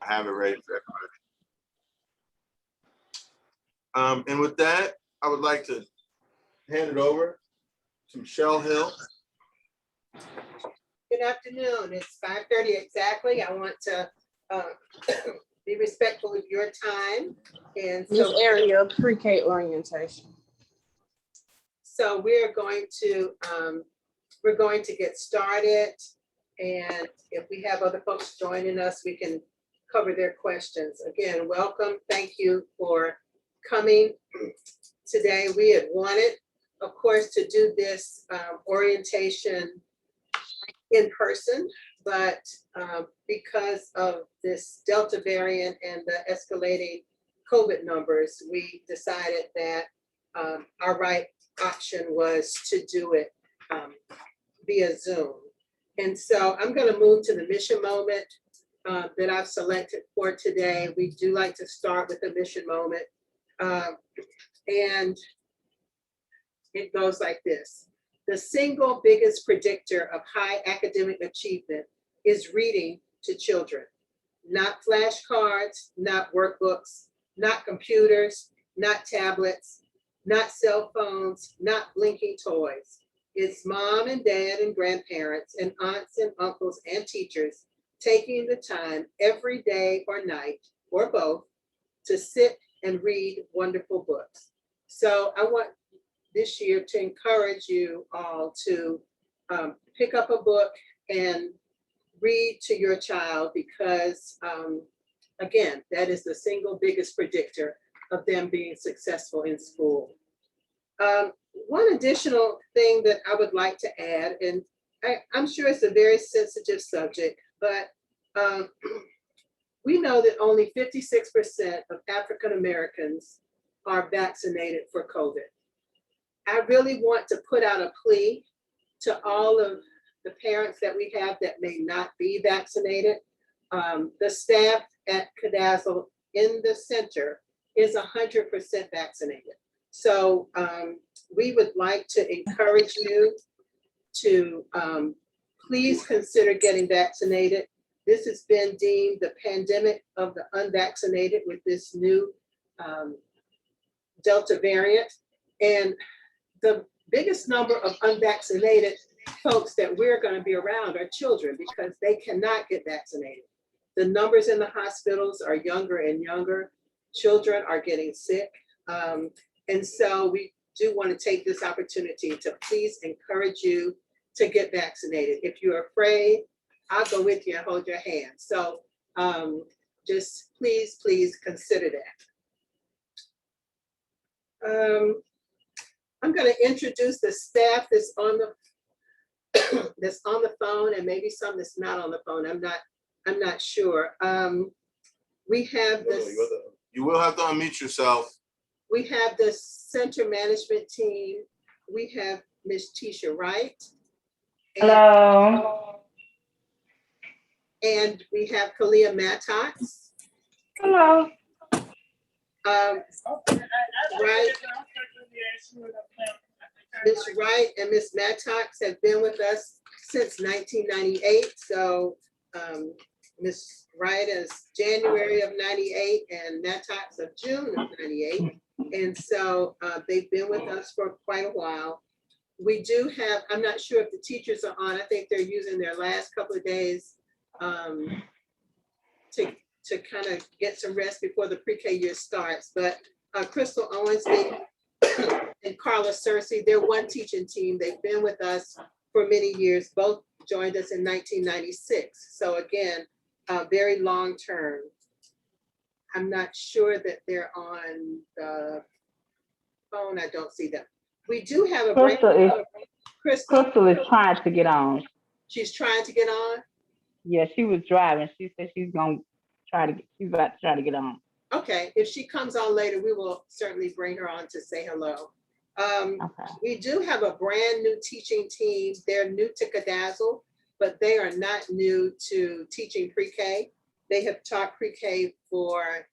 I have it ready for everybody. And with that, I would like to hand it over to Michelle Hill. Good afternoon. It's 5:30 exactly. I want to be respectful of your time. And This so, area pre-K orientation. so we're going to get started. And if we have other folks joining us, we can cover their questions. Again, welcome. Thank you for coming today. We had wanted, of course, to do this orientation in person, but because of this Delta variant and the escalating COVID numbers, we decided that our right option was to do it via Zoom. And so I'm going to move to the mission moment that I've selected for today. We do like to start with the mission moment. And it goes like this. The single biggest predictor of high academic achievement is reading to children. Not flashcards, not workbooks, not computers, not tablets, not cell phones, not blinking toys. It's mom and dad and grandparents and aunts and uncles and teachers taking the time every day or night or both to sit and read wonderful books. So I want this year to encourage you all to pick up a book and read to your child because, again, that is the single biggest predictor of them being successful in school. One additional thing that I would like to add, and I'm sure it's a very sensitive subject, but we know that only 56% of African Americans are vaccinated for COVID. I really want to put out a plea to all of the parents that we have that may not be vaccinated. The staff at CADASL in the center is 100% vaccinated. So we would like to encourage you to please consider getting vaccinated. This has been deemed the pandemic of the unvaccinated with this new Delta variant. And the biggest number of unvaccinated folks that we're going to be around are children because they cannot get vaccinated. The numbers in the hospitals are younger and younger. Children are getting sick. And so we do want to take this opportunity to please encourage you to get vaccinated. If you're afraid, I'll go with you and hold your hand. So just please, please consider that. I'm going to introduce the staff that's on the phone, and maybe some that's not on the phone. I'm not sure. We have this. You will have to unmute yourself. We have the center management team. We have Miss Tisha Wright. Hello. And we have Kalia Mattox. Hello. Right. Ms. Wright and Ms. Mattox have been with us since 1998. So Ms. Wright is January of 98 and Mattox of June of 98. And so they've been with us for quite a while. We do have, I'm not sure if the teachers are on. I think they're using their last couple of days to kind of get some rest before the pre-K year starts. But Crystal Owens and Carla Searcy, they're one teaching team. They've been with us for many years. Both joined us in 1996. So again, very long term. I'm not sure that they're on the phone. I don't see them. We do have a Crystal is trying to get on. She's trying to get on. Yeah, she was driving. She said she's about to try to get on. Okay, if she comes on later, we will certainly bring her on to say hello. Okay. We do have a brand new teaching team. They're new to CADASL, but they are not new to teaching pre-K. They have taught pre-K for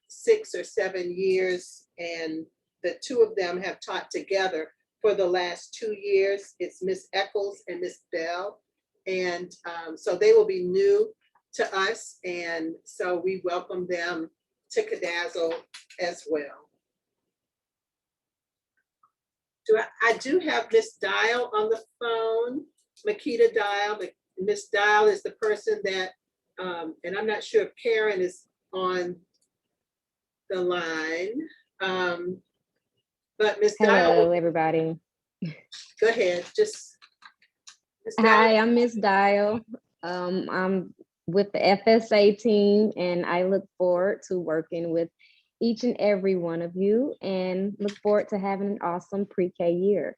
6 or 7 years, and the two of them have taught together for the last 2 years. It's Miss Eccles and Miss Bell. And so they will be new to us, and so we welcome them to Cadazzle as well. I do have Miss Dial on the phone, Makita Dial, but Miss Dial is the person that, and I'm not sure if Karen is on the line. But Miss Dial, Hello, everybody. go ahead, just. Ms. Dial. Hi, I'm Miss Dial. I'm with the FSA team, and I look forward to working with each and every one of you and look forward to having an awesome pre-K year.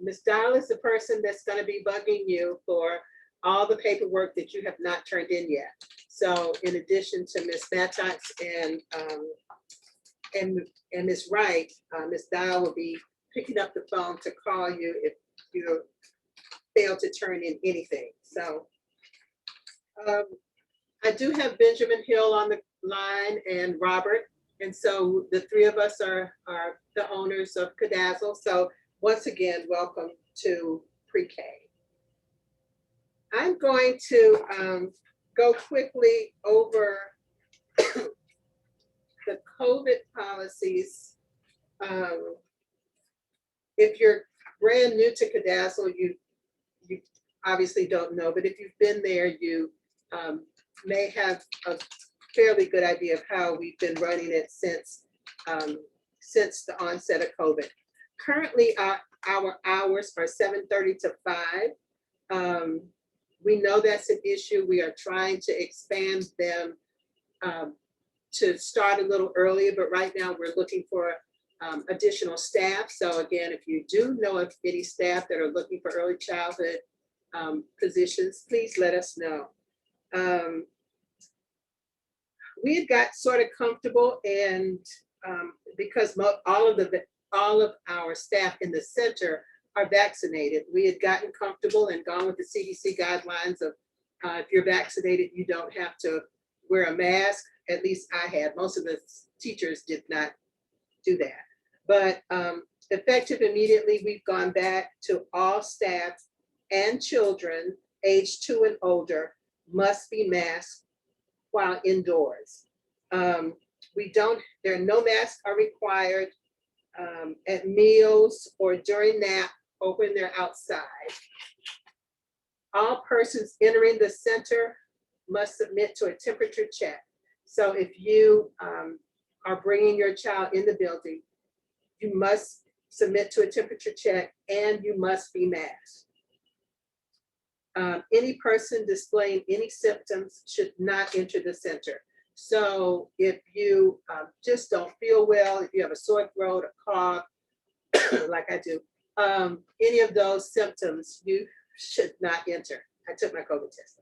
Ms. Dial is the person that's going to be bugging you for all the paperwork that you have not turned in yet. So in addition to Ms. Mattox and Ms. Wright, Ms. Dial will be picking up the phone to call you if you fail to turn in anything. So I do have Benjamin Hill on the line and Robert. And so the three of us are the owners of Cadazzle. So once again, welcome to pre-K. I'm going to go quickly over the COVID policies. If you're brand new to Cadazzle, you obviously don't know, but if you've been there, you may have a fairly good idea of how we've been running it since the onset of COVID. Currently, our hours are 7:30 to 5. We know that's an issue. We are trying to expand them to start a little earlier, but right now we're looking for additional staff. So again, if you do know of any staff that are looking for early childhood positions, please let us know. We had got sort of comfortable, and because all of our staff in the center are vaccinated, we had gotten comfortable and gone with the CDC guidelines of if you're vaccinated, you don't have to wear a mask. At least I had. Most of the teachers did not do that. But effective immediately, we've gone back to all staff and children age 2 and older must be masked while indoors. There are no masks are required at meals or during nap or when they're outside. All persons entering the center must submit to a temperature check. So if you are bringing your child in the building, you must submit to a temperature check and you must be masked. Any person displaying any symptoms should not enter the center. So if you just don't feel well, if you have a sore throat, a cough, like I do, any of those symptoms, you should not enter. I took my COVID test.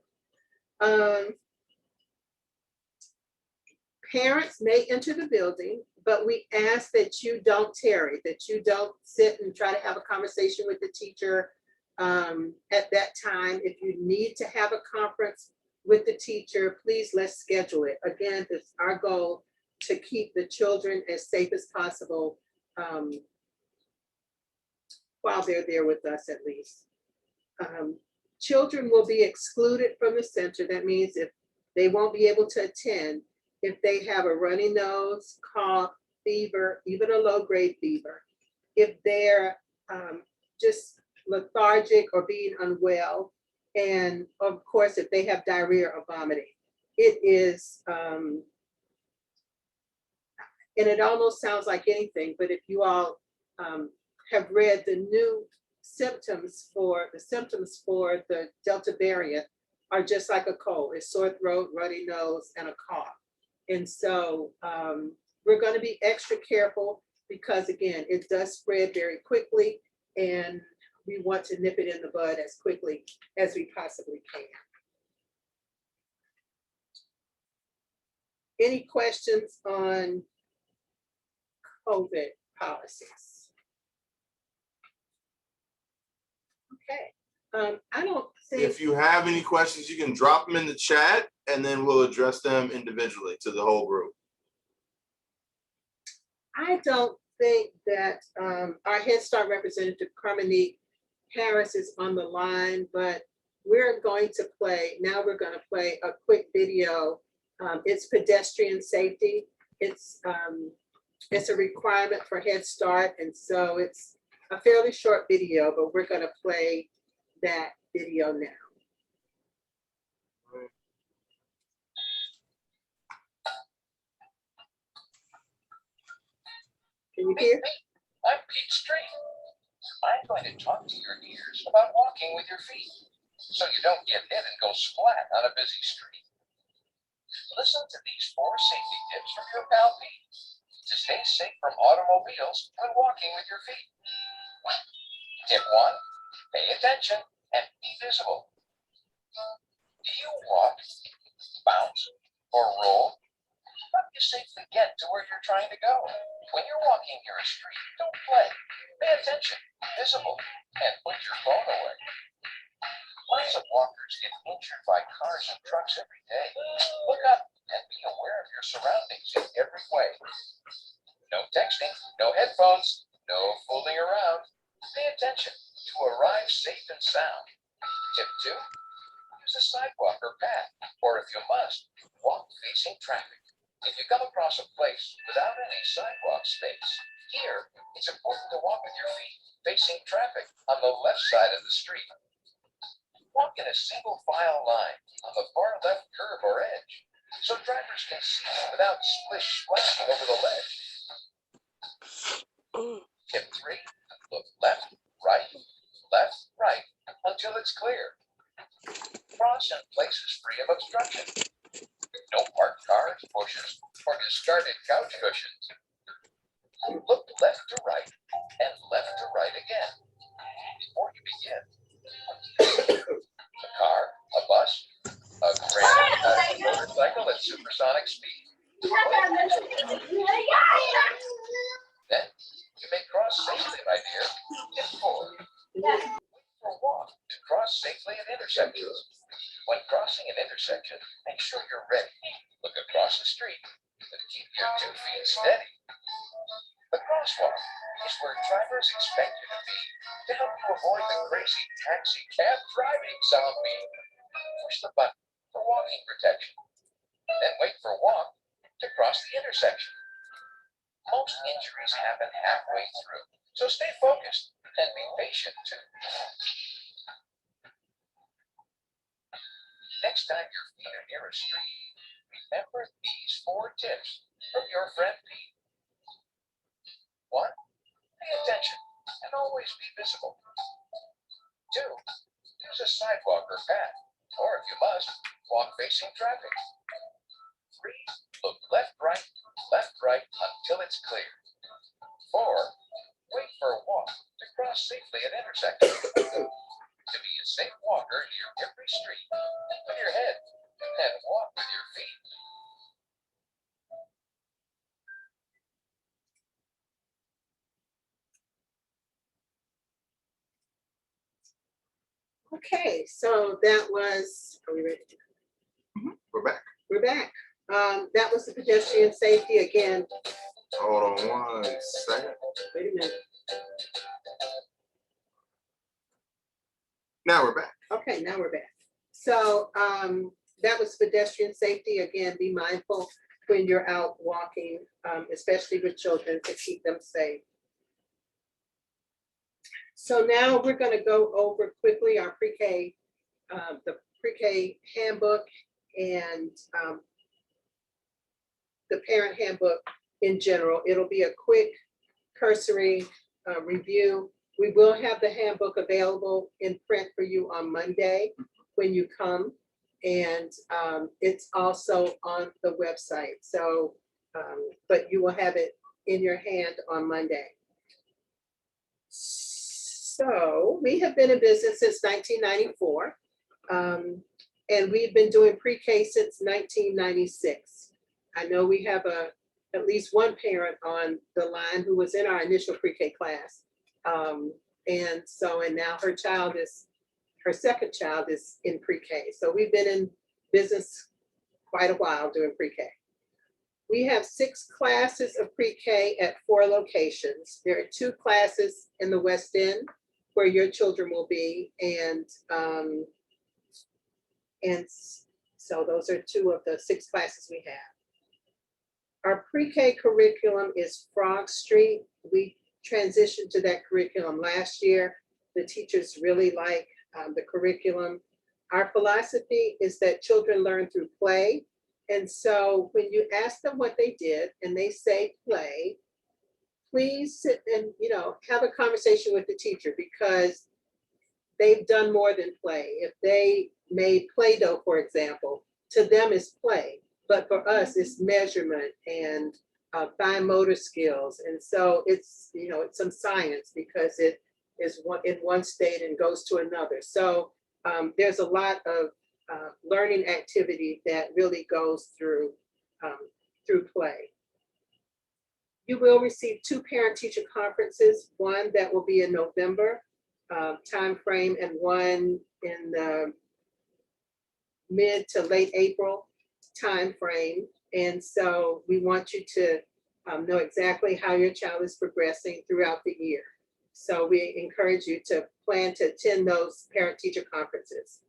Parents may enter the building, but we ask that you don't tarry, that you don't sit and try to have a conversation with the teacher at that time. If you need to have a conference with the teacher, please let's schedule it. Again, it's our goal to keep the children as safe as possible while they're there with us at least. Children will be excluded from the center. That means if they won't be able to attend, if they have a runny nose, cough, fever, even a low-grade fever, if they're just lethargic or being unwell, and of course, if they have diarrhea or vomiting. It is, and it almost sounds like anything, but if you all have read the new symptoms for the Delta variant are just like a cold. It's sore throat, runny nose, and a cough. And so we're going to be extra careful because again, it does spread very quickly and we want to nip it in the bud as quickly as we possibly can. Any questions on COVID policies? Okay. I don't think. If you have any questions, you can drop them in the chat and then we'll address them individually to the whole group. I don't think that our Head Start representative, Carmonique Harris, is on the line, but we're going to play a quick video. It's pedestrian safety. It's a requirement for Head Start, and so it's a fairly short video, but we're gonna play that video now. Can you hear? I'm Pete Street. I'm going to talk to your ears about walking with your feet, so you don't get hit and go splat on a busy street. Listen to these 4 safety tips from your pal Pete to stay safe from automobiles when walking with your feet. Tip 1, pay attention and be visible. Do you walk, bounce, or roll? How do you safely get to where you're trying to go? When you're walking near a street, don't play. Pay attention, be visible, and put your phone away. Lots of walkers get injured by cars and trucks every day. Look up and be aware of your surroundings in every way. No texting, no headphones, no fooling around. Pay attention to arrive safe and sound. Tip 2, use a sidewalk or path, or if you must, walk facing traffic. If you come across a place without any sidewalk space, here, it's important to walk with your feet facing traffic on the left side of the street. Walk in a single file line on the far left curb or edge, so drivers can see without splashing over the ledge. Tip 3, look left, right, until it's clear. Cross in places free of obstruction. No parked cars, bushes, or discarded couch cushions. Look left to right and left to right again before you begin. A car, a bus, a grand motorcycle at supersonic speed. Then you may cross safely, my dear. Tip 4. Wait for a walk to cross safely at intersections. When crossing an intersection, make sure you're ready. Look across the street, but keep your 2 feet steady. The crosswalk is where drivers expect you to be to help you avoid the crazy taxi cab driving sound beat. Push the button for walking protection. Then wait for walk to cross the intersection. Most injuries happen halfway through, so stay focused and be patient too. Next time your feet are near a street, remember these 4 tips from your friend Pete. 1, pay attention and always be visible. 2, use a sidewalk or path, or if you must, walk facing traffic. 3, look left, right, until it's clear. 4, wait for a walk to cross safely at intersections. To be a safe walker near every street, think with your head and walk with your feet. Okay, so that was, are we ready? We're back. We're back. That was the pedestrian safety again. Hold on 1 second. Wait a minute. Now we're back. Okay, now we're back. So that was pedestrian safety. Again, be mindful when you're out walking, especially with children, to keep them safe. So now we're going to go over quickly our pre-K, the pre-K handbook and the parent handbook in general. It'll be a quick cursory review. We will have the handbook available in print for you on Monday when you come. And it's also on the website. So, but you will have it in your hand on Monday. So we have been in business since 1994. And we've been doing pre-K since 1996. I know we have at least one parent on the line who was in our initial pre-K class. And now her second child is in pre-K. So we've been in business quite a while doing pre-K. We have 6 classes of pre-K at 4 locations. There are 2 classes in the West End where your children will be, and And so those are 2 of the 6 classes we have. Our pre-K curriculum is Frog Street. We transitioned to that curriculum last year. The teachers really like the curriculum. Our philosophy is that children learn through play. And so when you ask them what they did and they say play, please sit and, have a conversation with the teacher, because they've done more than play. If they made Play-Doh, for example, to them it's play. But for us, it's measurement and fine motor skills. And so it's, it's some science, because it is in one state and goes to another. So there's a lot of learning activity that really goes through play. You will receive 2 parent-teacher conferences, one that will be in November timeframe, and one in the mid to late April timeframe. And so we want you to know exactly how your child is progressing throughout the year. So we encourage you to plan to attend those parent-teacher conferences.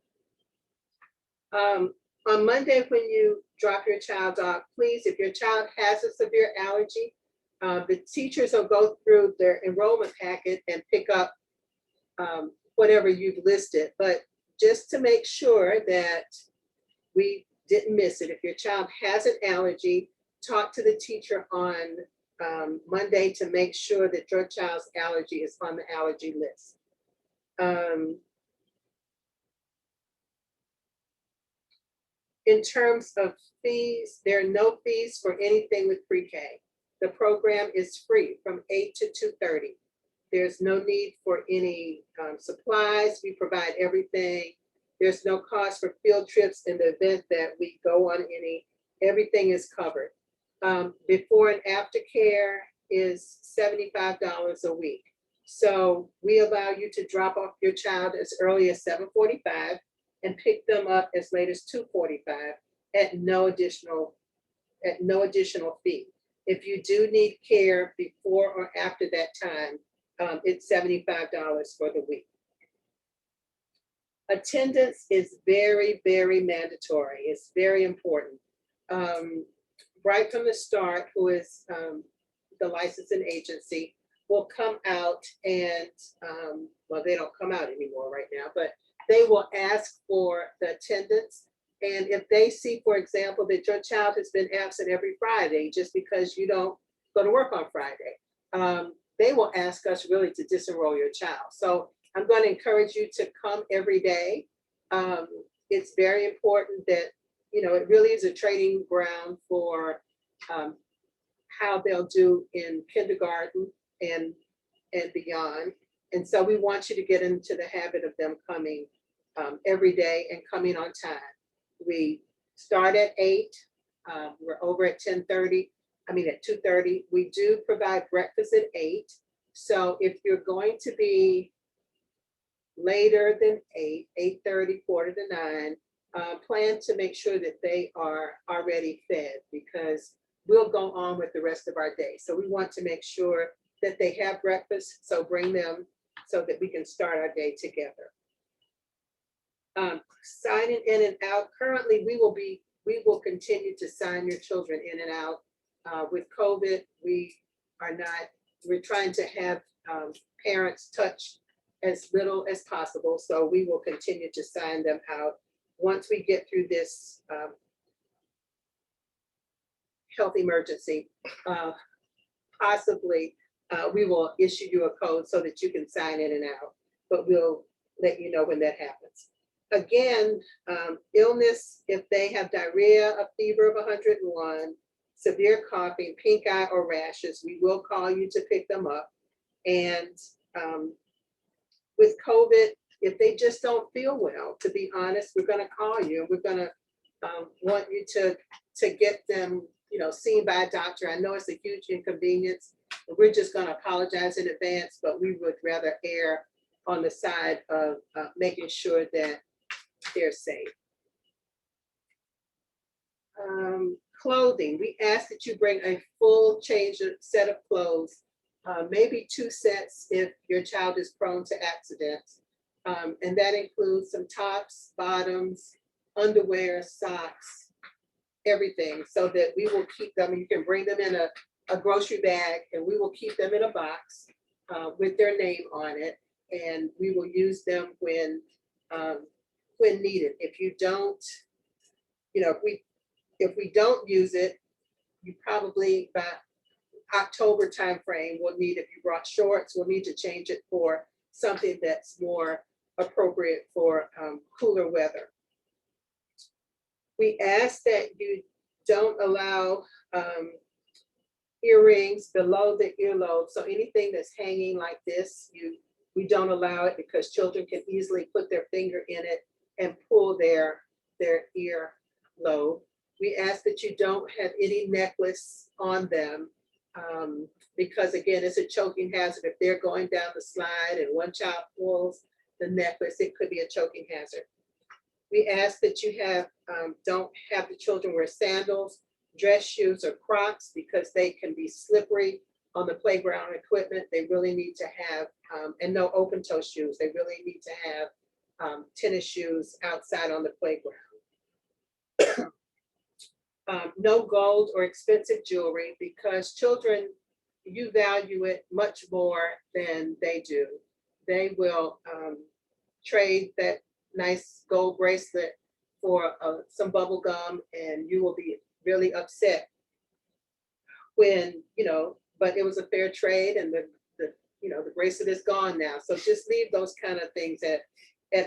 On Monday, when you drop your child off, please, if your child has a severe allergy, the teachers will go through their enrollment packet and pick up whatever you've listed. But just to make sure that we didn't miss it, if your child has an allergy, talk to the teacher on Monday to make sure that your child's allergy is on the allergy list. In terms of fees, there are no fees for anything with pre-K. The program is free from 8 to 2:30. There's no need for any supplies. We provide everything. There's no cost for field trips in the event that we go on any. Everything is covered. Before and after care is $75 a week. So we allow you to drop off your child as early as 7:45 and pick them up as late as 2:45 at no additional fee. If you do need care before or after that time, it's $75 for the week. Attendance is very, very mandatory. It's very important. Right from the start, who is the licensing agency will come out and, well, they don't come out anymore right now, but they will ask for the attendance. And if they see, for example, that your child has been absent every Friday just because you don't go to work on Friday, they will ask us really to disenroll your child. So I'm going to encourage you to come every day. It's very important that, it really is a training ground for how they'll do in kindergarten and beyond. And so we want you to get into the habit of them coming every day and coming on time. We start at 8. We're over at 10:30. At 2:30. We do provide breakfast at 8. So if you're going to be later than 8, 8:30, 8:45, plan to make sure that they are already fed, because we'll go on with the rest of our day. So we want to make sure that they have breakfast. So bring them so that we can start our day together. Signing in and out. Currently, we will continue to sign your children in and out. With COVID, we're trying to have parents touch as little as possible. So we will continue to sign them out. Once we get through this health emergency, possibly we will issue you a code so that you can sign in and out, but we'll let you know when that happens. Again, illness, if they have diarrhea, a fever of 101, severe coughing, pink eye, or rashes, we will call you to pick them up. And with COVID, if they just don't feel well, to be honest, we're going to call you. We're going to want you to get them, seen by a doctor. I know it's a huge inconvenience. We're just going to apologize in advance, but we would rather err on the side of making sure that they're safe. Clothing, we ask that you bring a full change set of clothes, maybe 2 sets if your child is prone to accidents. And that includes some tops, bottoms, underwear, socks, everything, so that we will keep them. You can bring them in a grocery bag, and we will keep them in a box with their name on it, and we will use them when needed. If you don't, if we don't use it, you probably by October timeframe will need, if you brought shorts, we'll need to change it for something that's more appropriate for cooler weather. We ask that you don't allow earrings below the earlobe. So anything that's hanging like this, we don't allow it, because children can easily put their finger in it and pull their ear lobe. We ask that you don't have any necklace on them, because again, it's a choking hazard. If they're going down the slide and one child pulls the necklace, it could be a choking hazard. We ask that you don't have the children wear sandals, dress shoes, or Crocs, because they can be slippery on the playground equipment. They really need to have, and no open toe shoes. They really need to have tennis shoes outside on the playground. No gold or expensive jewelry, because children, you value it much more than they do. They will trade that nice gold bracelet for some bubble gum, and you will be really upset when, but it was a fair trade, and the bracelet is gone now. So just leave those kind of things at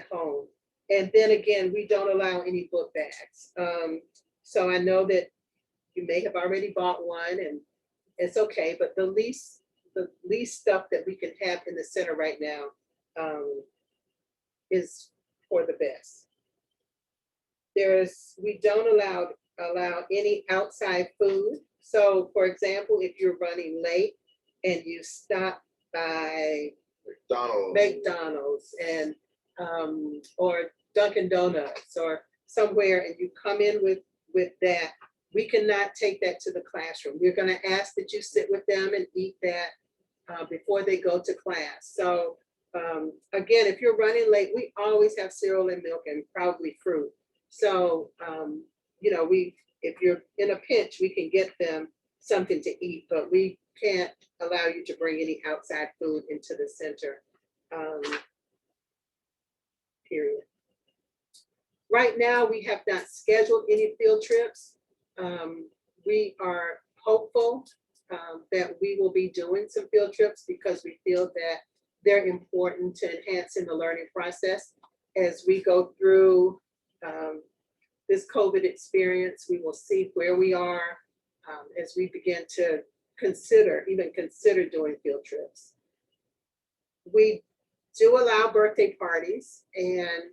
home. And then again, we don't allow any book bags. So I know that you may have already bought one, and it's okay, but the least stuff that we can have in the center right now is for the best. We don't allow any outside food. So for example, if you're running late and you stop by McDonald's and or Dunkin' Donuts or somewhere, and you come in with that, we cannot take that to the classroom. We're going to ask that you sit with them and eat that before they go to class. So again, if you're running late, we always have cereal and milk and probably fruit. So if you're in a pinch, we can get them something to eat, but we can't allow you to bring any outside food into the center. Period. Right now, we have not scheduled any field trips. We are hopeful that we will be doing some field trips, because we feel that they're important to enhancing the learning process. As we go through this COVID experience, we will see where we are as we begin to consider doing field trips. We do allow birthday parties, and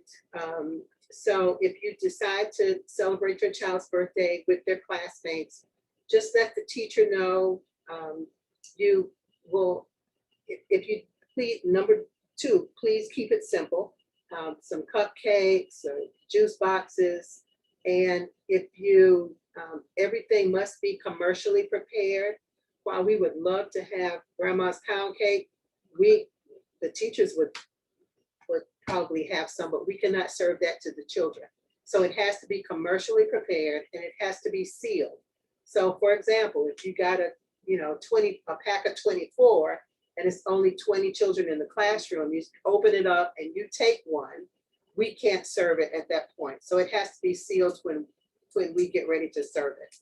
so if you decide to celebrate your child's birthday with their classmates, just let the teacher know. You will, if you please, number 2, please keep it simple. Some cupcakes or juice boxes. And if you, everything must be commercially prepared. While we would love to have grandma's pound cake, the teachers would probably have some, but we cannot serve that to the children. So it has to be commercially prepared, and it has to be sealed. So for example, if you got a pack of 24 and it's only 20 children in the classroom, you open it up and you take one, we can't serve it at that point. So it has to be sealed when we get ready to serve it.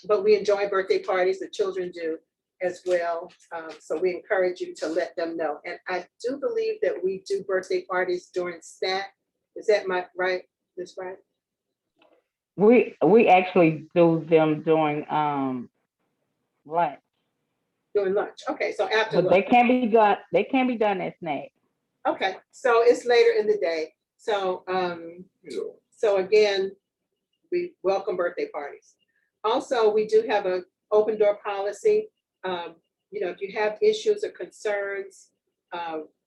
But we enjoy birthday parties, the children do as well. So we encourage you to let them know. And I do believe that we do birthday parties during SNAC. Is that right? That's right. We actually do them during lunch. During lunch. Okay, so after But lunch. they can't be done at snack. Okay, so it's later in the day. So so again, we welcome birthday parties. Also, we do have an open door policy. If you have issues or concerns,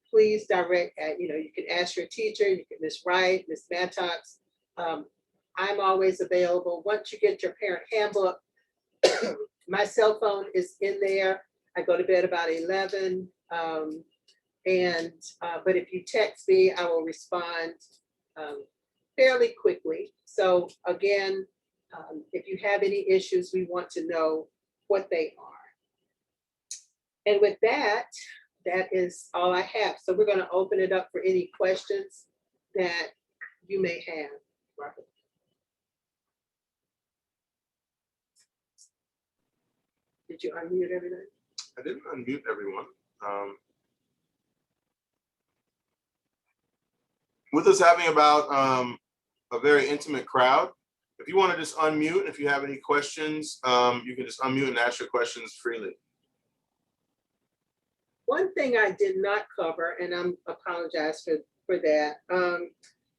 please direct, you can ask your teacher, you can Ms. Wright, Ms. Mattox. I'm always available. Once you get your parent handbook, my cell phone is in there. I go to bed about 11. But if you text me, I will respond fairly quickly. So again, if you have any issues, we want to know what they are. And with that, that is all I have. So we're going to open it up for any questions that you may have. Robert. Did you unmute everything? I didn't unmute everyone. With us having about a very intimate crowd, if you want to just unmute, if you have any questions, you can just unmute and ask your questions freely. One thing I did not cover, and I'm apologize for that.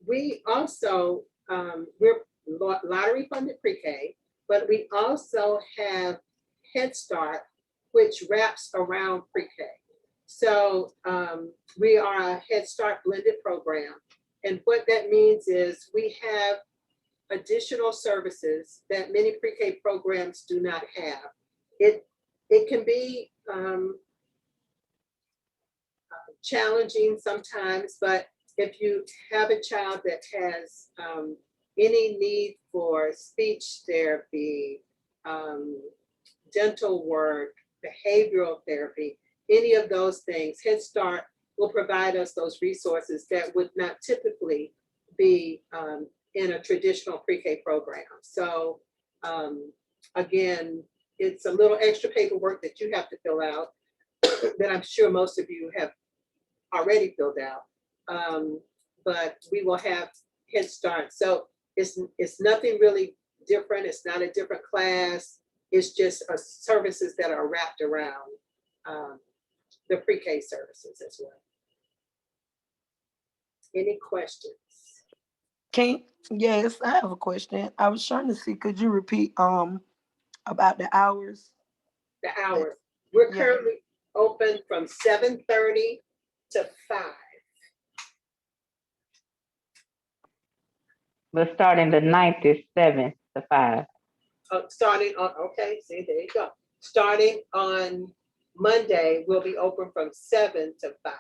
We also, we're lottery funded pre-K, but we also have Head Start, which wraps around pre-K. So we are a Head Start blended program. And what that means is we have additional services that many pre-K programs do not have. It can be challenging sometimes, but if you have a child that has any need for speech therapy, dental work, behavioral therapy, any of those things, Head Start will provide us those resources that would not typically be in a traditional pre-K program. So again, it's a little extra paperwork that you have to fill out that I'm sure most of you have already filled out, but we will have Head Start. So it's nothing really different. It's not a different class. It's just services that are wrapped around the pre-K services as well. Any questions? Yes, I have a question. I was trying to see, could you repeat about the hours? The hours. We're Yeah. currently open from 7:30 to 5. But starting the 9th is 7 to 5. Starting on, okay, see, there you go. Starting on Monday, we'll be open from 7 to 5.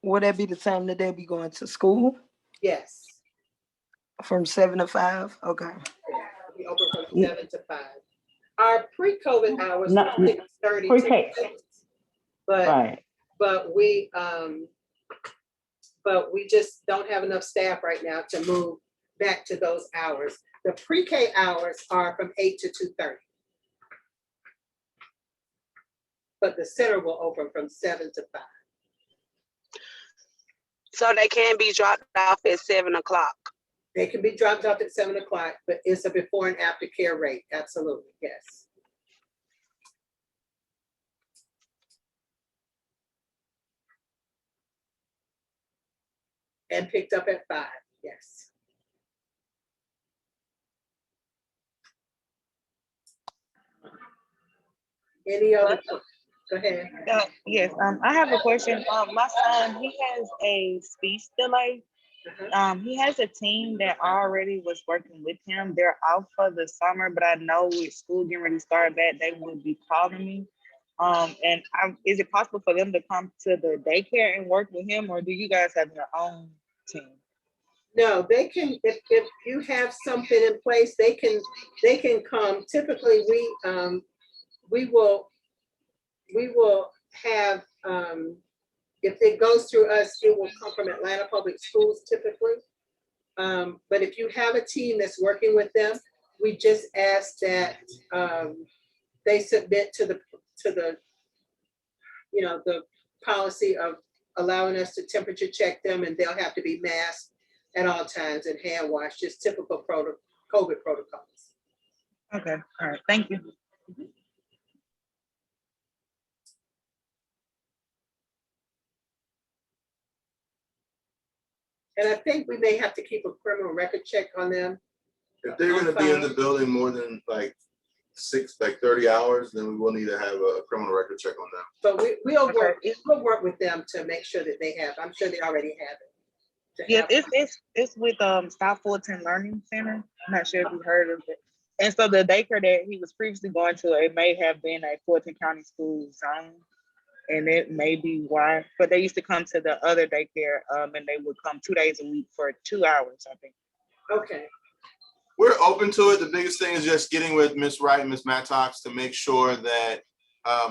Would that be the time that they'll be going to school Yes. from 7 to 5? Okay. We'll be open from 7 to 5. Our pre-COVID hours No, were 6:30 pre-K. to 6. But Right. but we just don't have enough staff right now to move back to those hours. The pre-K hours are from 8 to 2:30. But the center will open from 7 to 5. So they can be dropped off at 7 o'clock. They can be dropped off at 7 o'clock, but it's a before and after care rate. Absolutely, yes. And picked up at 5, yes. Any other, go ahead. Yes, I have a question. My son, he has a speech delay. He has a team that already was working with him. They're out for the summer, but I know with school getting ready to start back, they will be calling me. Is it possible for them to come to the daycare and work with him, or do you guys have your own team? No, they can, if you have something in place, they can come. Typically, we will have, if it goes through us, it will come from Atlanta Public Schools typically. But if you have a team that's working with them, we just ask that they submit to the the policy of allowing us to temperature check them, and they'll have to be masked at all times and hand washed, just typical COVID protocols. Okay, all right, thank you. And I think we may have to keep a criminal record check on them. If they're gonna be in the building more than like 30 hours, then we will need to have a criminal record check on them. But we'll Okay. we'll work with them to make sure that they have, I'm sure they already have it. Yeah, it's with South Fulton Learning Center. I'm not sure if you heard of it. And so the daycare that he was previously going to, it may have been a Fulton County school zone. And it may be why, but they used to come to the other daycare, and they would come 2 days a week for 2 hours, I think. Okay, We're open to it. The biggest thing is just getting with Miss Wright and Miss Mattox to make sure that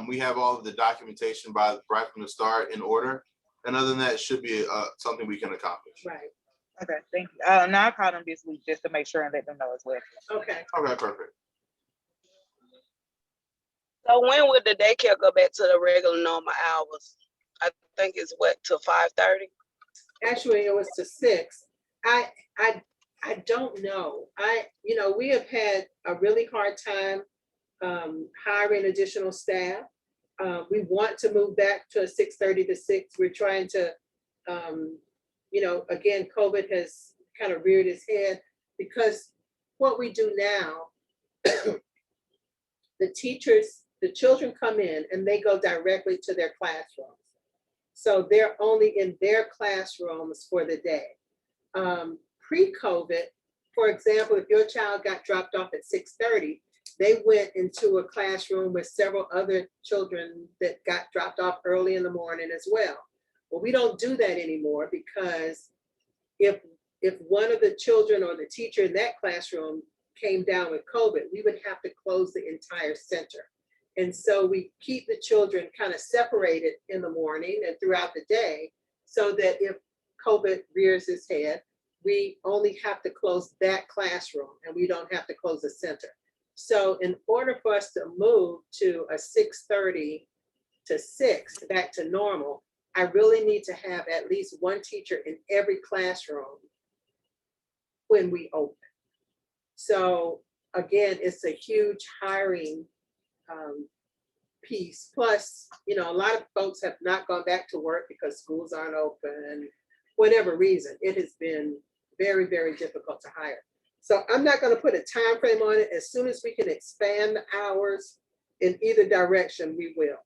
we have all of the documentation right from the start in order. And other than that, it should be something we can accomplish. right, Okay, thank you. Now I called them this week just to make sure and let them know as well. okay. Okay, perfect. So when would the daycare go back to the regular normal hours? I think it's what, till 5:30? Actually, it was to 6. I don't know. We have had a really hard time hiring additional staff. We want to move back to a 6:30 to 6. We're trying to, again, COVID has kind of reared its head because what we do now, the children come in and they go directly to their classrooms. So they're only in their classrooms for the day. Pre-COVID, for example, if your child got dropped off at 6:30, they went into a classroom with several other children that got dropped off early in the morning as well. Well, we don't do that anymore because if one of the children or the teacher in that classroom came down with COVID, we would have to close the entire center. And so we keep the children kind of separated in the morning and throughout the day so that if COVID rears its head, we only have to close that classroom and we don't have to close the center. So in order for us to move to a 6:30 to 6 back to normal, I really need to have at least one teacher in every classroom when we open. So again, it's a huge hiring piece. Plus, a lot of folks have not gone back to work because schools aren't open, whatever reason. It has been very, very difficult to hire. So I'm not going to put a time frame on it. As soon as we can expand the hours in either direction, we will.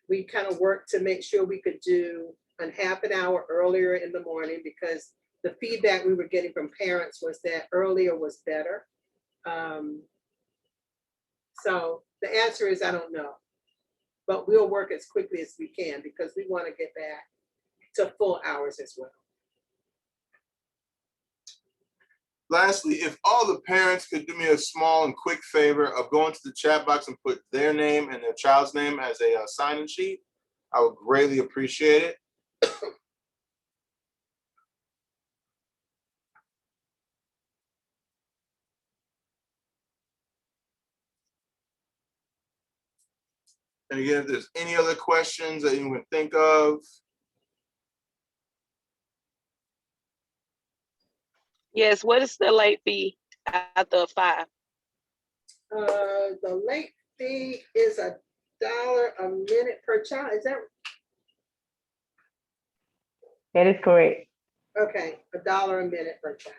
We kind of worked to make sure we could do a half an hour earlier in the morning because the feedback we were getting from parents was that earlier was better. So the answer is I don't know, but we'll work as quickly as we can because we want to get back to full hours as well. Lastly, if all the parents could do me a small and quick favor of going to the chat box and put their name and their child's name as a sign-in sheet, I would greatly appreciate it. And again, if there's any other questions that you can think of. Yes, what is the late fee after 5? The late fee is $1 a minute per child. Is that That is correct. okay? $1 a minute per child.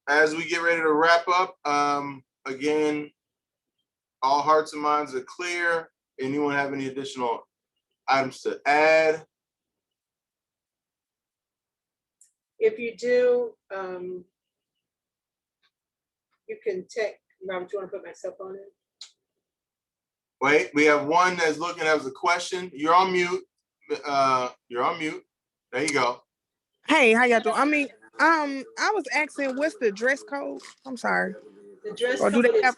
As we get ready to wrap up, again, all hearts and minds are clear. Anyone have any additional items to add? If you do, you can text. Robert, do you want to put myself on it? Wait, we have one that's looking as a question. You're on mute. You're on mute. There you go. Hey, how y'all doing? I was asking, what's the dress code? I'm sorry. The dress Or do code they is have?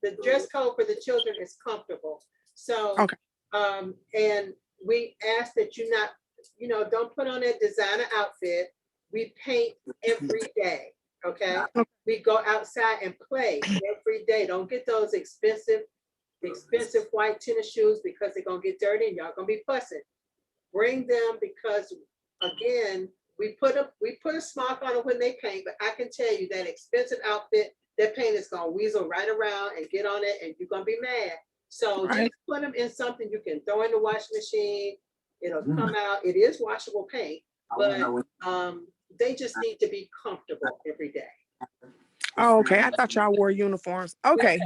the dress code for the children is comfortable. So, Okay. And we ask that you not, don't put on that designer outfit. We paint every day, okay? We go outside and play every day. Don't get those expensive white tennis shoes because they're gonna get dirty and y'all gonna be fussing. Bring them because, again, we put a smock on it when they paint, but I can tell you that expensive outfit, that paint is gonna weasel right around and get on it and you're gonna be mad. So Right. just put them in something you can throw in the washing machine. It'll come out. It is washable paint, but they just need to be comfortable every day. Oh, okay. I thought y'all wore uniforms. We Okay.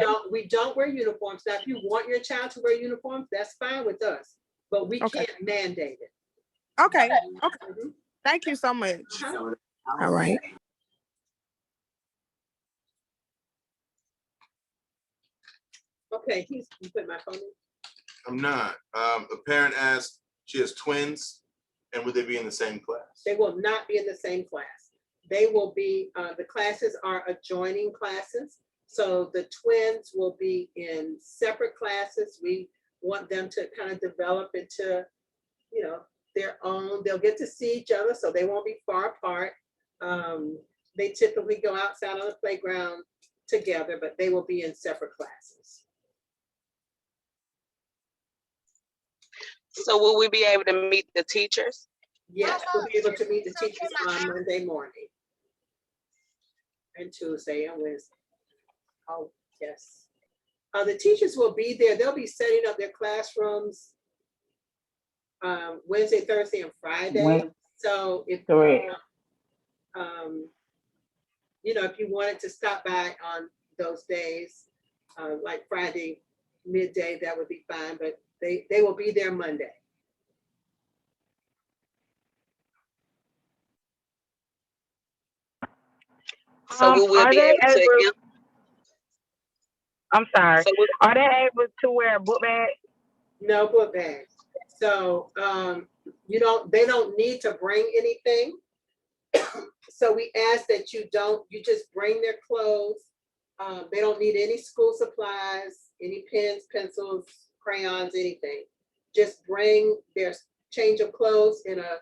don't wear uniforms. Now, if you want your child to wear uniforms, that's fine with us, but we Okay. can't mandate it. Okay. Okay. Mhm. Thank you so much. Uh-huh. All right. Okay, you put my phone in. I'm not. A parent asked, she has twins, and would they be in the same class? They will not be in the same class. They will be, the classes are adjoining classes. So the twins will be in separate classes. We want them to kind of develop into, you know, their own. They'll get to see each other, so they won't be far apart. They typically go outside on the playground together, but they will be in separate classes. So will we be able to meet the teachers? Yes, we'll be able to meet the teachers on Monday morning and Tuesday and Wednesday. Oh, yes. The teachers will be there. They'll be setting up their classrooms Wednesday, Thursday, and Friday. Wednesday. So if Correct. you know, if you wanted to stop by on those days, like Friday midday, that would be fine. But they will be there Monday. So we will Are be they able to. able? I'm sorry. So we, Are they able to wear a book bag? No book bags. So they don't need to bring anything. So we ask that you just bring their clothes. They don't need any school supplies, any pens, pencils, crayons, anything. Just bring their change of clothes in a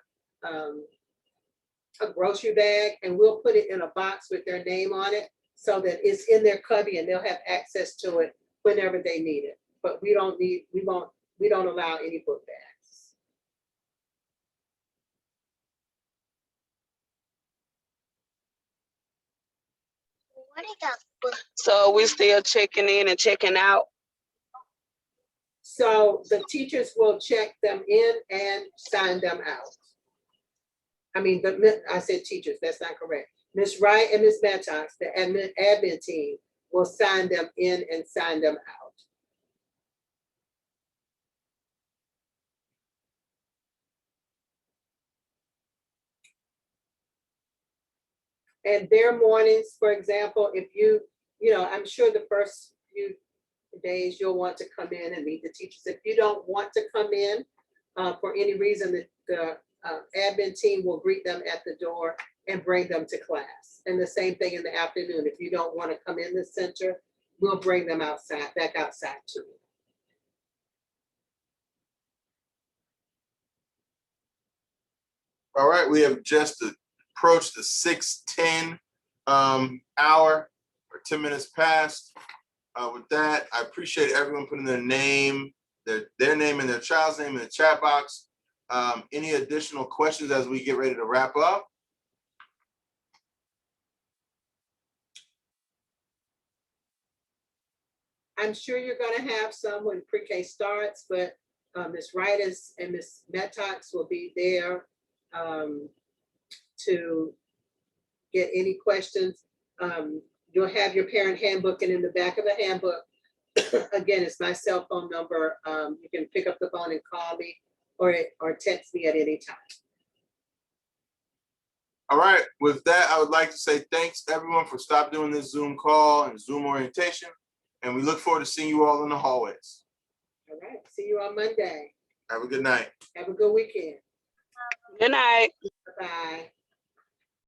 grocery bag, and we'll put it in a box with their name on it so that it's in their cubby and they'll have access to it whenever they need it. But we don't allow any book bags. so we still checking in and checking out. So the teachers will check them in and sign them out. I mean, I said teachers, that's not correct. Ms. Wright and Ms. Mattox, the admin team, will sign them in and sign them out. And their mornings, for example, if I'm sure the first few days you'll want to come in and meet the teachers. If you don't want to come in for any reason, the admin team will greet them at the door and bring them to class. And the same thing in the afternoon. If you don't want to come in the center, we'll bring them outside, back outside too. All right, we have just approached the 6:10 hour, or 10 minutes past. With that, I appreciate everyone putting their name, their name and their child's name in the chat box. Any additional questions as we get ready to wrap up? I'm sure you're going to have some when pre-K starts, but Ms. Wright and Ms. Mattox will be there to get any questions. You'll have your parent handbook, and in the back of the handbook, again, it's my cell phone number. You can pick up the phone and call me or text me at any time. All right, with that, I would like to say thanks everyone for stopping doing this Zoom call and Zoom orientation. And we look forward to seeing you all in the hallways. All right, see you on Monday. Have a good night. Have a good weekend. Good night. Bye.